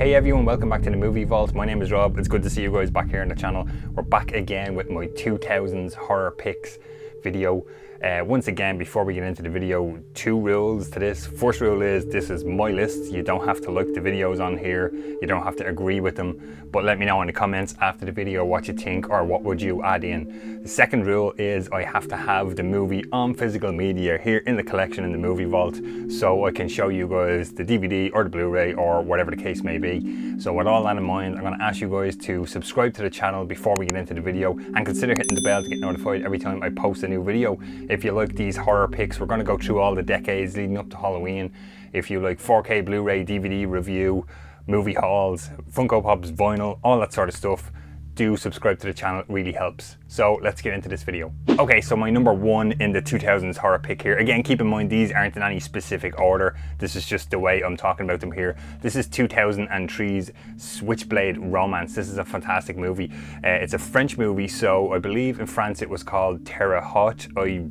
Hey everyone, welcome back to the Movie Vault. My name is Rob. It's good to see you guys back here on the channel. We're back again with my 2000s horror picks video. Once again, before we get into the video, 2 rules to this. First rule is this is my list. You don't have to like the videos on here. You don't have to agree with them. But let me know in the comments after the video what you think or what would you add in. The second rule is I have to have the movie on physical media here in the collection in the Movie Vault, so I can show you guys the DVD or the Blu-ray or whatever the case may be. So with all that in mind, I'm going to ask you guys to subscribe to the channel before we get into the video, and consider hitting the bell to get notified every time I post a new video. If you like these horror picks, we're going to go through all the decades leading up to Halloween. If you like 4K Blu-ray, DVD review, movie hauls, Funko Pops, vinyl, all that sort of stuff, do subscribe to the channel. It really helps. So let's get into this video. Okay, so my number 1 in the 2000s horror pick here. Again, keep in mind these aren't in any specific order. This is just the way I'm talking about them here. This is 2003's Switchblade Romance. This is a fantastic movie. It's a French movie, so I believe in France it was called Terre Haute. I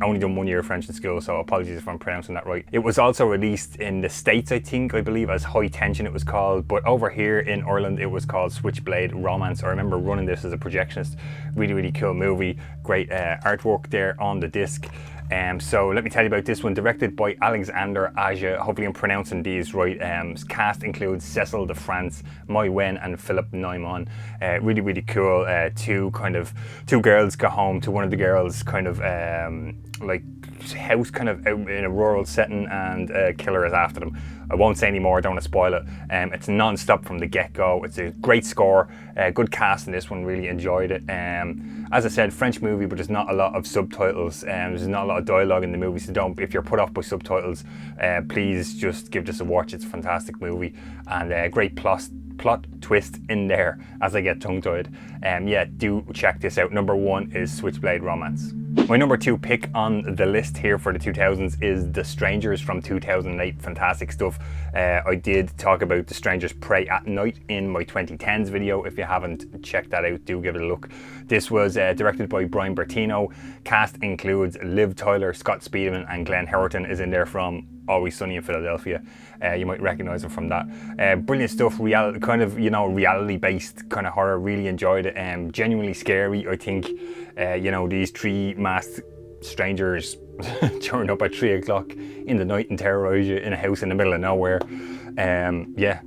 only done 1 year of French in school, so apologies if I'm pronouncing that right. It was also released in the States, I believe, as High Tension it was called, but over here in Ireland it was called Switchblade Romance. I remember running this as a projectionist. Really cool movie, great artwork there on the disc. So let me tell you about this one. Directed by Alexandre Aja, hopefully I'm pronouncing these right. Cast includes Cecil de France, Mai Wen and Philippe Neumann. Really cool. Two girls go home to one of the girls' kind of like house kind of out in a rural setting, and a killer is after them. I won't say any more, I don't want to spoil it. It's non-stop from the get-go. It's a great score, good cast in this one, really enjoyed it. As I said, French movie, but there's not a lot of subtitles, there's not a lot of dialogue in the movie, so don't, if you're put off by subtitles, please just give this a watch. It's a fantastic movie, and great plot twist in there as I get tongue-tied. Yeah, do check this out. Number 1 is Switchblade Romance. My number 2 pick on the list here for the 2000s is The Strangers from 2008. Fantastic stuff. I did talk about The Strangers Prey at Night in my 2010s video. If you haven't checked that out, do give it a look. This was directed by Brian Bertino. Cast includes Liv Tyler, Scott Speedman, and Glenn Howerton is in there from Always Sunny in Philadelphia. You might recognize him from that. Brilliant stuff, reality based kind of horror. Really enjoyed it. Genuinely scary. I think these 3 masked strangers turn up at 3 o'clock in the night and terrorize you in a house in the middle of nowhere. Yeah,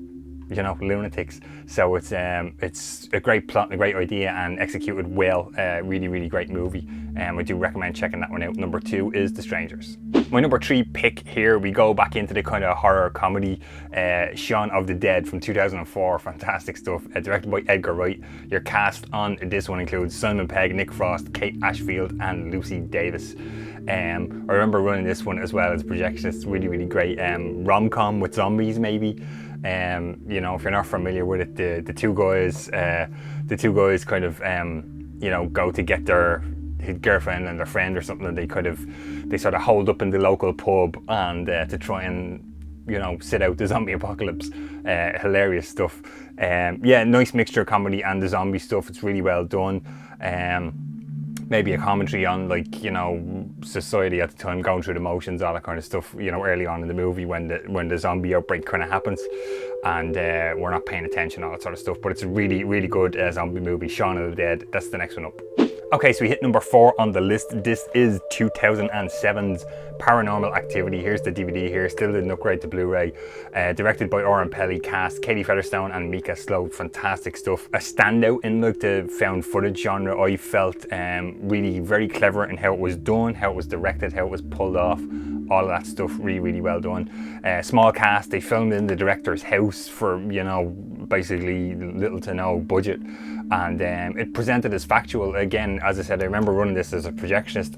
lunatics. So it's a great plot and a great idea, and executed well. Really great movie. I do recommend checking that one out. Number 2 is The Strangers. My number 3 pick here, we go back into the kind of horror comedy, Shaun of the Dead from 2004. Fantastic stuff. Directed by Edgar Wright. Your cast on this one includes Simon Pegg, Nick Frost, Kate Ashfield, and Lucy Davis. I remember running this one as well as projectionist. Really great rom-com with zombies, maybe. If you're not familiar with it, the two guys kind of go to get their girlfriend and their friend or something, and they sort of hold up in the local pub and to try and sit out the zombie apocalypse. Hilarious stuff. Yeah, nice mixture of comedy and the zombie stuff. It's really well done. Maybe a commentary on society at the time, going through the motions, all that kind of stuff, early on in the movie when the zombie outbreak kind of happens, and we're not paying attention, all that sort of stuff. But it's a really good zombie movie. Shaun of the Dead, that's the next one up. Okay, so we hit number 4 on the list. This is 2007's Paranormal Activity. Here's the DVD here, still didn't upgrade to Blu-ray. Directed by Oren Peli, cast Katie Featherstone and Mika Sloat. Fantastic stuff. A standout in the found footage genre, I felt. Really very clever in how it was done, how it was directed, how it was pulled off. All of that stuff, really well done. Small cast, they filmed in the director's house for, basically little to no budget. And it presented as factual. Again, as I said, I remember running this as a projectionist.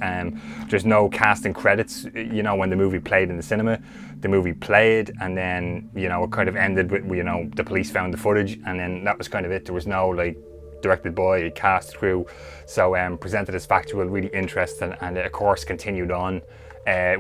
There's no casting credits, when the movie played in the cinema. The movie played, and then, it kind of ended with, the police found the footage, and then that was kind of it. There was no, directed by, cast, crew. So presented as factual, really interesting, and of course continued on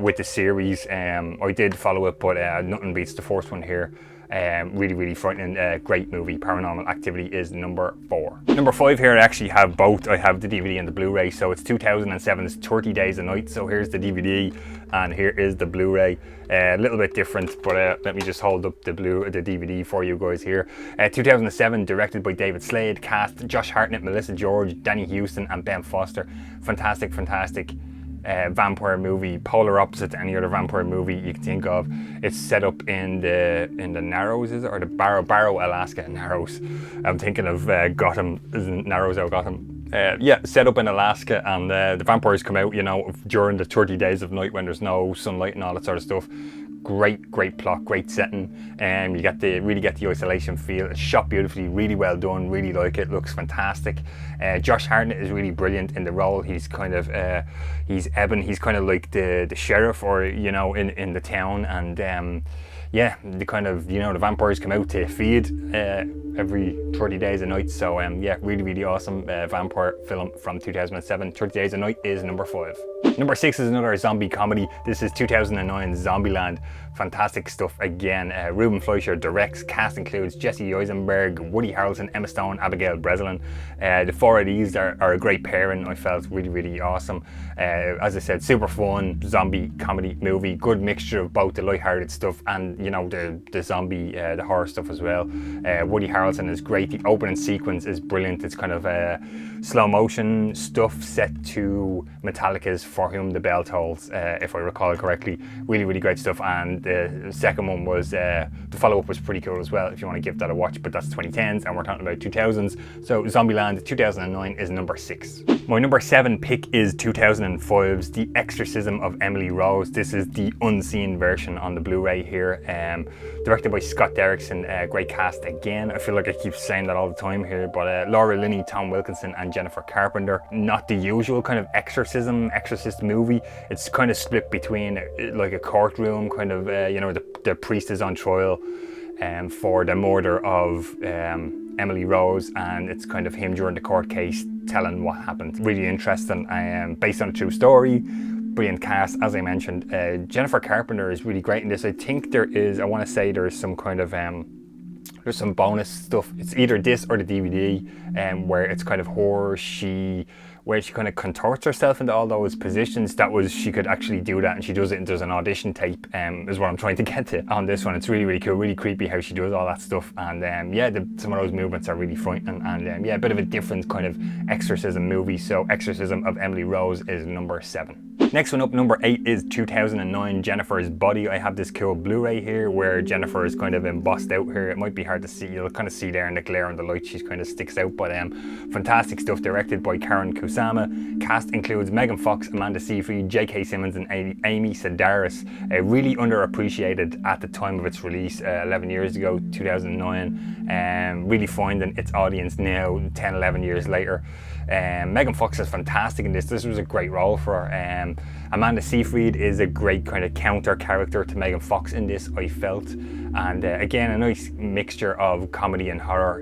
with the series. I did follow it, but nothing beats the first one here. Really frightening. Great movie. Paranormal Activity is number 4. Number 5 here, I actually have both. I have the DVD and the Blu-ray. So it's 2007's 30 Days a Night. So here's the DVD and here is the Blu-ray. A little bit different, but let me just hold up the DVD for you guys here. 2007, directed by David Slade. Cast: Josh Hartnett, Melissa George, Danny Houston and Ben Foster. Fantastic vampire movie, polar opposite to any other vampire movie you can think of. It's set up in the Narrows, is it, or the Barrow, Alaska. Narrows. I'm thinking of Gotham. Isn't Narrows out Gotham? Yeah, set up in Alaska, and the vampires come out, you know, during the 30 days of night when there's no sunlight and all that sort of stuff. Great plot, great setting, and you really get the isolation feel. It's shot beautifully, really well done, really like it, looks fantastic. Josh Hartnett is really brilliant in the role. He's kind of he's Eben, he's kind of like the sheriff, or you know, in the town, and yeah, the kind of, you know, the vampires come out to feed every 30 days a night. So yeah, really awesome vampire film from 2007. 30 Days a Night is number 5. Number 6 is another zombie comedy. This is 2009's Zombieland. Fantastic stuff again. Ruben Fleischer directs. Cast includes Jesse Eisenberg, Woody Harrelson, Emma Stone, Abigail Breslin. The 4 of these are a great pairing. I felt really awesome. As I said, super fun zombie comedy movie. Good mixture of both the lighthearted stuff and, you know, the zombie, the horror stuff as well. Woody Harrelson is great. The opening sequence is brilliant. It's kind of slow motion stuff set to Metallica's For Whom the Bell Tolls, if I recall correctly. Really great stuff. And the second one was, the follow-up was pretty cool as well, if you want to give that a watch, but that's 2010s and we're talking about 2000s. So Zombieland 2009 is number 6. My number 7 pick is 2005's The Exorcism of Emily Rose. This is the unseen version on the Blu-ray here. Directed by Scott Derrickson. Great cast again. I feel like I keep saying that all the time here, but Laura Linney, Tom Wilkinson and Jennifer Carpenter. Not the usual kind of exorcist movie. It's kind of split between like a courtroom kind of, you know, the priest is on trial for the murder of Emily Rose, and it's kind of him during the court case telling what happened. Really interesting, based on a true story. Brilliant cast, as I mentioned. Jennifer Carpenter is really great in this. I think I want to say there's some kind of there's some bonus stuff. It's either this or the DVD, where it's kind of where she kind of contorts herself into all those positions. She could actually do that, and she does it, and there's an audition tape, is what I'm trying to get to on this one. It's really cool, really creepy how she does all that stuff, and yeah, some of those movements are really frightening, and yeah, a bit of a different kind of exorcism movie. So Exorcism of Emily Rose is number 7. Next one up, number 8, is 2009 Jennifer's Body. I have this cool Blu-ray here where Jennifer is kind of embossed out here. It might be hard to see, you'll kind of see there in the glare on the light, she kind of sticks out, but fantastic stuff. Directed by Karen Kusama. Cast includes Megan Fox, Amanda Seyfried, J.K. Simmons and Amy Sedaris. Really underappreciated at the time of its release 11 years ago, 2009. Really finding its audience now 10-11 years later. Megan Fox is fantastic in this. This was a great role for her. Amanda Seyfried is a great kind of counter character to Megan Fox in this, I felt. And again, a nice mixture of comedy and horror.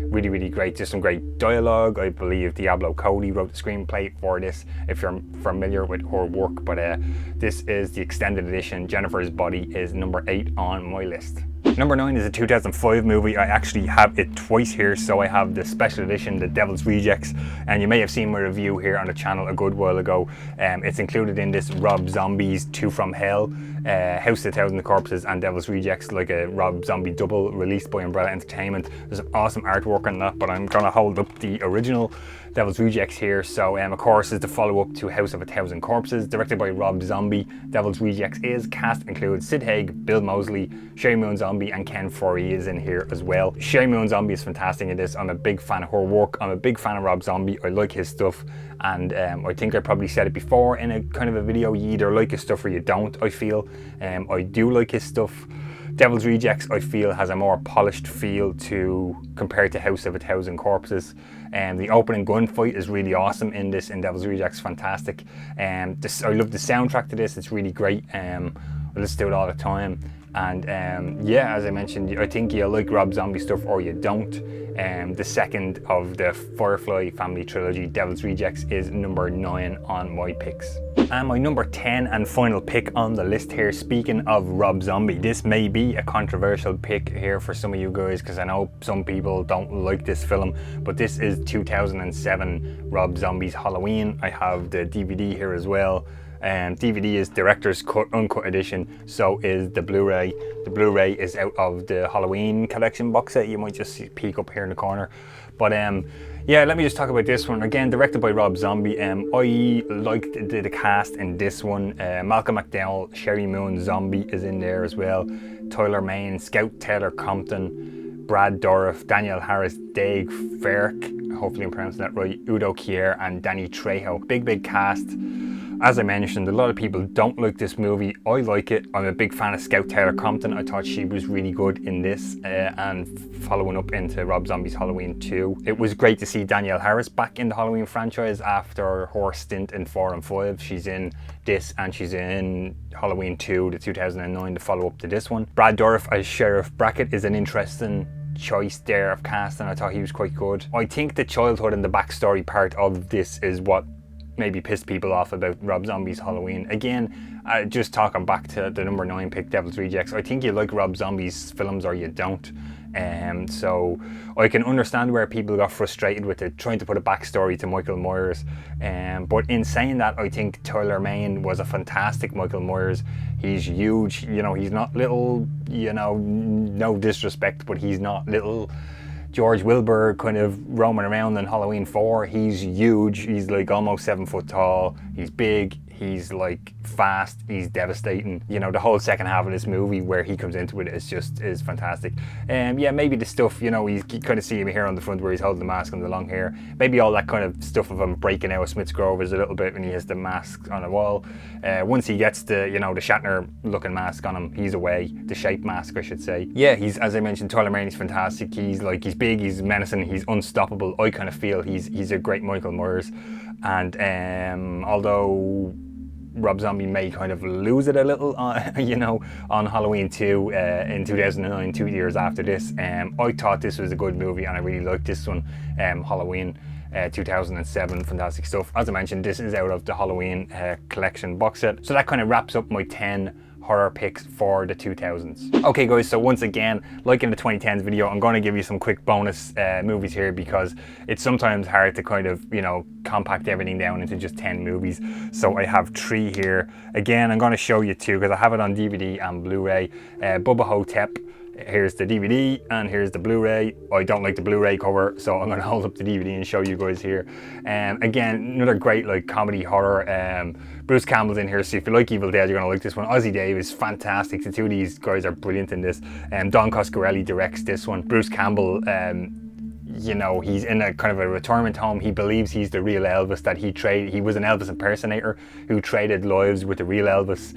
Really great. Just some great dialogue. I believe Diablo Cody wrote the screenplay for this, if you're familiar with her work. But this is the extended edition. Jennifer's Body is number 8 on my list. Number 9 is a 2005 movie. I actually have it twice here. So I have the special edition, The Devil's Rejects, and you may have seen my review here on the channel a good while ago. It's included in this Rob Zombie's 2 from Hell, House of 1,000 Corpses and Devil's Rejects, like a Rob Zombie double released by Umbrella Entertainment. There's some awesome artwork on that, but I'm gonna hold up the original Devil's Rejects here. So of course is the follow-up to House of 1,000 Corpses, directed by Rob Zombie. Devil's Rejects is cast includes Sid Haig, Bill Moseley, Sherry Moon Zombie and Ken Foree is in here as well. Sherry Moon Zombie is fantastic in this. I'm a big fan of her work. I'm a big fan of Rob Zombie. I like his stuff, and I think I probably said it before in a kind of a video, you either like his stuff or you don't, I feel. I do like his stuff. Devil's Rejects, I feel, has a more polished feel compared to House of 1,000 Corpses. The opening gunfight is really awesome in this, in Devil's Rejects, fantastic. I love the soundtrack to this, it's really great. I I listen to it all the time. And yeah, as I mentioned, I think you like Rob Zombie stuff or you don't. The second of the Firefly family trilogy, Devil's Rejects, is number 9 on my picks. And my number 10 and final pick on the list here, speaking of Rob Zombie, this may be a controversial pick here for some of you guys, because I know some people don't like this film, but this is 2007 Rob Zombie's Halloween. I have the DVD here as well. DVD is director's cut, uncut edition, so is the Blu-ray. The Blu-ray is out of the Halloween collection box set. You might just see, peek up here in the corner. But yeah, let me just talk about this one. Again, directed by Rob Zombie. I liked the cast in this one. Malcolm McDowell, Sherry Moon Zombie is in there as well. Tyler Mane, Scout Taylor Compton, Brad Dourif, Daniel Harris, Dave Ferk, hopefully I'm pronouncing that right, Udo Kier and Danny Trejo. Big cast. As I mentioned, a lot of people don't like this movie. I like it. I'm a big fan of Scout Taylor Compton. I thought she was really good in this, and following up into Rob Zombie's Halloween 2. It was great to see Danielle Harris back in the Halloween franchise after her stint in 4 and 5. She's in this and she's in Halloween 2, the 2009, the follow-up to this one. Brad Dourif as Sheriff Brackett is an interesting choice there of casting. I thought he was quite good. I think the childhood and the backstory part of this is what maybe pissed people off about Rob Zombie's Halloween. Again, just talking back to the number 9 pick, Devil's Rejects, I think you like Rob Zombie's films or you don't. So I can understand where people got frustrated with it, trying to put a backstory to Michael Myers. But in saying that, I think Tyler Mane was a fantastic Michael Myers. He's huge, you know, he's not little, you know, no disrespect, but he's not little George Wilbur kind of roaming around in Halloween 4. He's huge. He's like almost 7 foot tall. He's big. He's like fast. He's devastating. You know, the whole second half of this movie where he comes into it is fantastic. Yeah, maybe the stuff, you know, you kind of see him here on the front where he's holding the mask and the long hair. Maybe all that kind of stuff of him breaking out of Smith's Grove is a little bit when he has the mask on a wall. Once he gets the, you know, the Shatner looking mask on him, he's away. The shape mask, I should say. Yeah, he's, as I mentioned, Tyler Mane is fantastic. He's big, he's menacing, he's unstoppable. I kind of feel he's a great Michael Myers. And although Rob Zombie may kind of lose it a little, you know, on Halloween 2 in 2009, 2 years after this. I thought this was a good movie and I really liked this one, Halloween 2007, fantastic stuff. As I mentioned, this is out of the Halloween collection box set. So that kind of wraps up my 10 horror picks for the 2000s. Okay guys, so once again, like in the 2010s video, I'm going to give you some quick bonus movies here because it's sometimes hard to kind of, you know, compact everything down into just 10 movies. So I have 3 here. Again, I'm going to show you 2 because I have it on DVD and Blu-ray. Bubba Hotep. Here's the DVD and here's the Blu-ray. I don't like the Blu-ray cover, so I'm going to hold up the DVD and show you guys here. Again, another great like comedy horror. Bruce Campbell's in here, so if you like Evil Dead, you're going to like this one. Ozzie Davis, fantastic. The 2 of these guys are brilliant in this. Don Coscarelli directs this one. Bruce Campbell, you know, he's in a kind of a retirement home. He believes he's the real Elvis, that he was an Elvis impersonator who traded lives with the real Elvis.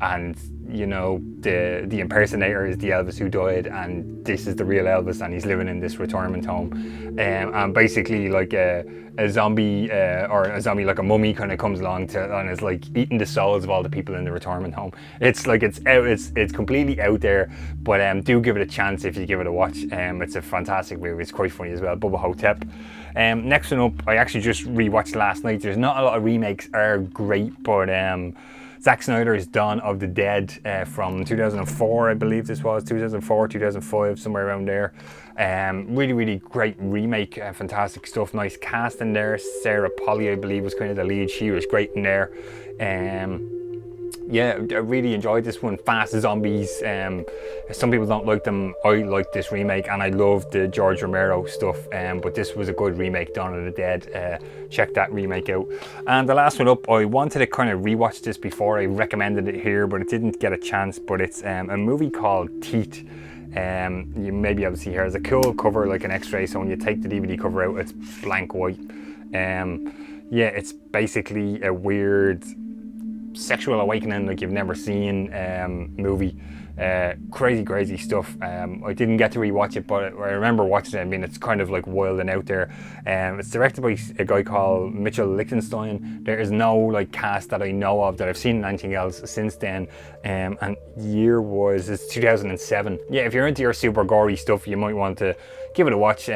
And you know, the impersonator is the Elvis who died, and this is the real Elvis, and he's living in this retirement home. And basically like a zombie or a zombie like a mummy kind of comes along and is like eating the souls of all the people in the retirement home. It's like it's completely out there, but do give it a chance if you give it a watch. It's a fantastic movie. It's quite funny as well. Bubba Hotep. Next one up, I actually just rewatched last night. There's not a lot of remakes are great, but Zack Snyder's Dawn of the Dead from 2004, I believe this was, 2004, 2005, somewhere around there. Really great remake, fantastic stuff, nice cast in there. Sarah Polley, I believe, was kind of the lead. She was great in there. Yeah, I really enjoyed this one. Fast zombies. Some people don't like them. I like this remake, and I love the George Romero stuff. But this was a good remake, Dawn of the Dead. Check that remake out. And the last one up, I wanted to kind of rewatch this before I recommended it here, but it didn't get a chance. But it's a movie called Teeth. You may be able to see here. It's a cool cover, like an X-ray. So when you take the DVD cover out, it's blank white. Yeah, it's basically a weird sexual awakening like you've never seen movie. Crazy stuff. I didn't get to rewatch it, but I remember watching it. I mean, it's kind of like wild and out there. It's directed by a guy called Mitchell Lichtenstein. There is no like cast that I know of that I've seen in anything else since then. And year was, it's 2007. Yeah, if you're into your super gory stuff, you might want to give it a watch.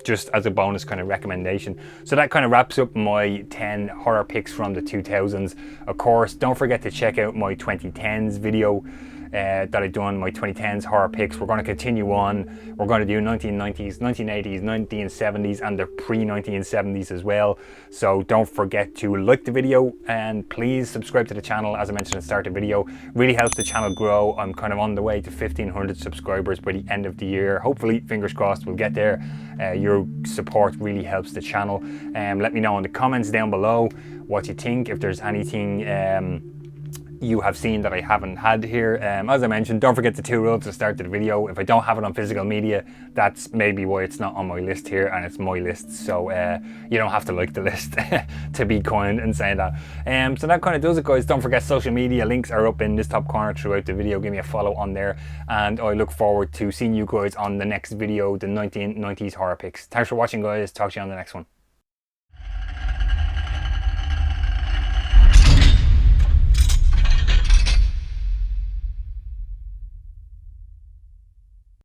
Just as a bonus kind of recommendation. So that kind of wraps up my 10 horror picks from the 2000s. Of course, don't forget to check out my 2010s video that I've done, my 2010s horror picks. We're going to continue on. We're going to do 1990s, 1980s, 1970s, and the pre-1970s as well. So don't forget to like the video, and please subscribe to the channel. As I mentioned at the start of the video, really helps the channel grow. I'm kind of on the way to 1,500 subscribers by the end of the year. Hopefully, fingers crossed, we'll get there. Your support really helps the channel. Let me know in the comments down below what you think, if there's anything you have seen that I haven't had here. As I mentioned, don't forget the 2 rules to start the video. If I don't have it on physical media, that's maybe why it's not on my list here, and it's my list, so you don't have to like the list to be kind and say that. So that kind of does it, guys. Don't forget social media links are up in this top corner throughout the video. Give me a follow on there, and I look forward to seeing you guys on the next video, the 1990s horror picks. Thanks for watching, guys. Talk to you on the next one.